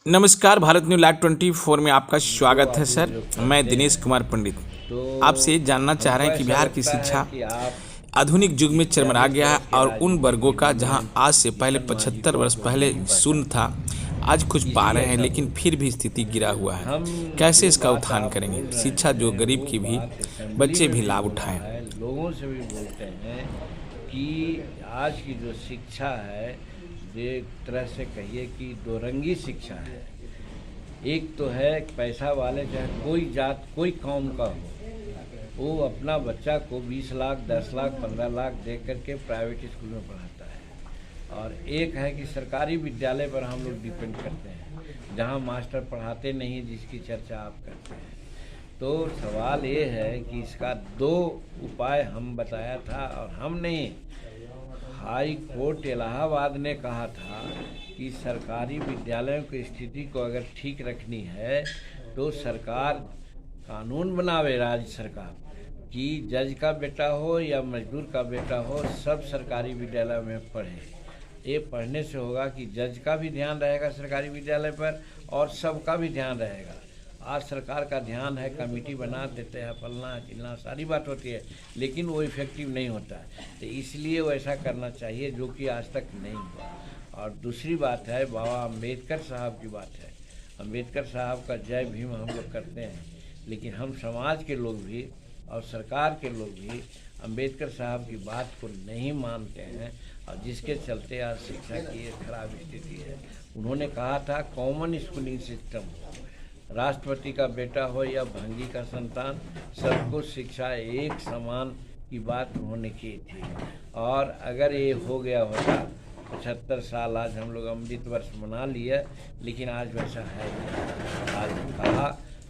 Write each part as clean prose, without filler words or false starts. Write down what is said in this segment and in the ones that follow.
नमस्कार, Bharat news live 24 में आपका स्वागत है सर। मैं दिनेश कुमार पंडित आपसे ये जानना चाह रहे हैं कि बिहार की शिक्षा आधुनिक युग में चरमरा गया है और उन वर्गों का जहां आज से पहले 75 वर्ष पहले शून्य था, आज कुछ पा रहे हैं लेकिन फिर भी स्थिति गिरा हुआ है। कैसे इसका उत्थान करेंगे? शिक्षा जो गरीब की भी बच्चे भी लाभ उठाएं। लोगों से भी बोलते हैं कि आज की जो शिक्षा है एक तरह से कहिए कि दो रंगी शिक्षा है। एक तो है पैसा वाले, चाहे कोई जात कोई कौम का हो, वो अपना बच्चा को 20 लाख 10 लाख 15 लाख दे करके प्राइवेट स्कूल में पढ़ाता है। और एक है कि सरकारी विद्यालय पर हम लोग डिपेंड करते हैं, जहाँ मास्टर पढ़ाते नहीं, जिसकी चर्चा आप करते हैं। तो सवाल ये है कि इसका दो उपाय हम बताया था, और हम नहीं, हाई कोर्ट इलाहाबाद ने कहा था कि सरकारी विद्यालयों की स्थिति को अगर ठीक रखनी है तो सरकार कानून बनावे, राज्य सरकार, कि जज का बेटा हो या मजदूर का बेटा हो, सब सरकारी विद्यालय में पढ़े। ये पढ़ने से होगा कि जज का भी ध्यान रहेगा सरकारी विद्यालय पर और सबका भी ध्यान रहेगा। आज सरकार का ध्यान है, कमेटी बना देते हैं, फलना चिलना सारी बात होती है, लेकिन वो इफेक्टिव नहीं होता है। तो इसलिए वो ऐसा करना चाहिए जो कि आज तक नहीं हुआ। और दूसरी बात है, बाबा अम्बेडकर साहब की बात है। अम्बेडकर साहब का जय भीम हम लोग करते हैं, लेकिन हम समाज के लोग भी और सरकार के लोग भी अम्बेडकर साहब की बात को नहीं मानते हैं, और जिसके चलते आज शिक्षा की एक खराब स्थिति है। उन्होंने कहा था कॉमन स्कूलिंग सिस्टम, राष्ट्रपति का बेटा हो या भंगी का संतान, सबको शिक्षा एक समान की बात उन्होंने की थी। और अगर ये हो गया होता, 75 साल आज हम लोग अमृत वर्ष मना लिए, लेकिन आज वैसा है नहीं। आज कहा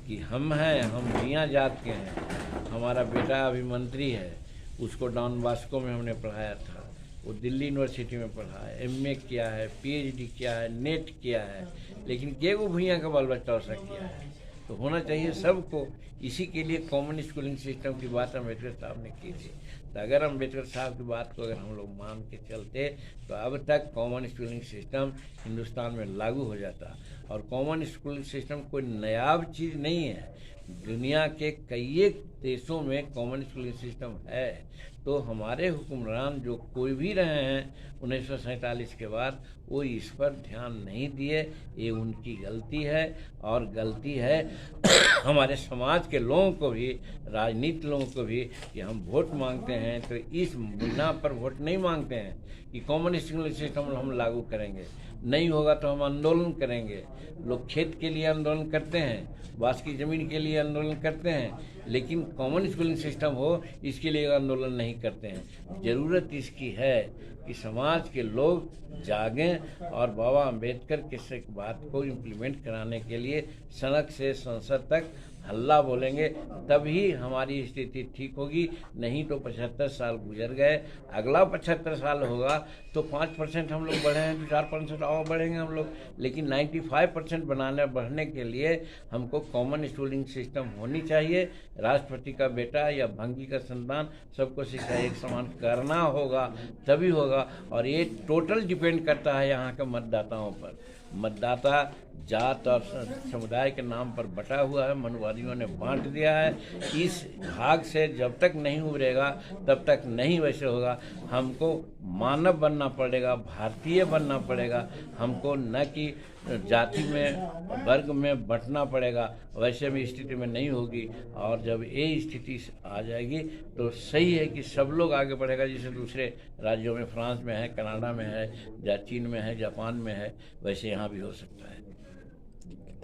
कि हम हैं, हम मियाँ जात के हैं, हमारा बेटा अभी मंत्री है, उसको डॉन बॉस्को में हमने पढ़ाया था, वो दिल्ली यूनिवर्सिटी में पढ़ा है, एमए किया है, पीएचडी किया है, नेट किया है, लेकिन केगो भैया का बाल बच्चा ऐसा किया है। तो होना चाहिए सबको। इसी के लिए कॉमन स्कूलिंग सिस्टम की बात अम्बेडकर साहब ने की थी। तो अगर अम्बेडकर साहब की बात को अगर हम लोग मान के चलते तो अब तक कॉमन स्कूलिंग सिस्टम हिंदुस्तान में लागू हो जाता। और कॉमन स्कूलिंग सिस्टम कोई नायाब चीज़ नहीं है, दुनिया के कई देशों में कॉमन स्कूलिंग सिस्टम है। तो हमारे हुक्मरान जो कोई भी रहे हैं 1947 के बाद, वो इस पर ध्यान नहीं दिए, ये उनकी गलती है। और गलती है हमारे समाज के लोगों को भी, राजनीति लोगों को भी, कि हम वोट मांगते हैं तो इस बिना पर वोट नहीं मांगते हैं कि कॉमन स्कूलिंग सिस्टम हम लागू करेंगे। नहीं होगा तो हम आंदोलन करेंगे। लोग खेत के लिए आंदोलन करते हैं, बास की ज़मीन के लिए आंदोलन करते हैं, लेकिन कॉमन स्कूलिंग सिस्टम हो इसके लिए आंदोलन नहीं करते हैं। ज़रूरत इसकी है कि समाज के लोग जागें और बाबा अम्बेडकर की बात को इम्प्लीमेंट कराने के लिए सड़क से संसद तक हल्ला बोलेंगे, तभी हमारी स्थिति ठीक होगी। नहीं तो 75 साल गुजर गए, अगला 75 साल होगा तो 5% हम लोग बढ़े हैं, 4% और बढ़ेंगे हम लोग। लेकिन 95% बढ़ने के लिए हमको कॉमन स्कूलिंग सिस्टम होनी चाहिए। राष्ट्रपति का बेटा या भंगी का संतान, सबको शिक्षा एक समान करना होगा, तभी होगा। और ये टोटल डिपेंड करता है यहाँ के मतदाताओं पर। मतदाता जात और समुदाय के नाम पर बटा हुआ है, मनुवादियों ने बांट दिया है। इस भाग से जब तक नहीं उभरेगा तब तक नहीं वैसे होगा। हमको मानव बनना पड़ेगा, भारतीय बनना पड़ेगा, हमको न कि जाति में वर्ग में बंटना पड़ेगा। वैसे भी स्थिति में नहीं होगी। और जब ये स्थिति आ जाएगी तो सही है कि सब लोग आगे बढ़ेगा। जैसे दूसरे राज्यों में, फ्रांस में है, कनाडा में है, या चीन में है, जापान में है, वैसे यहाँ भी हो सकता है।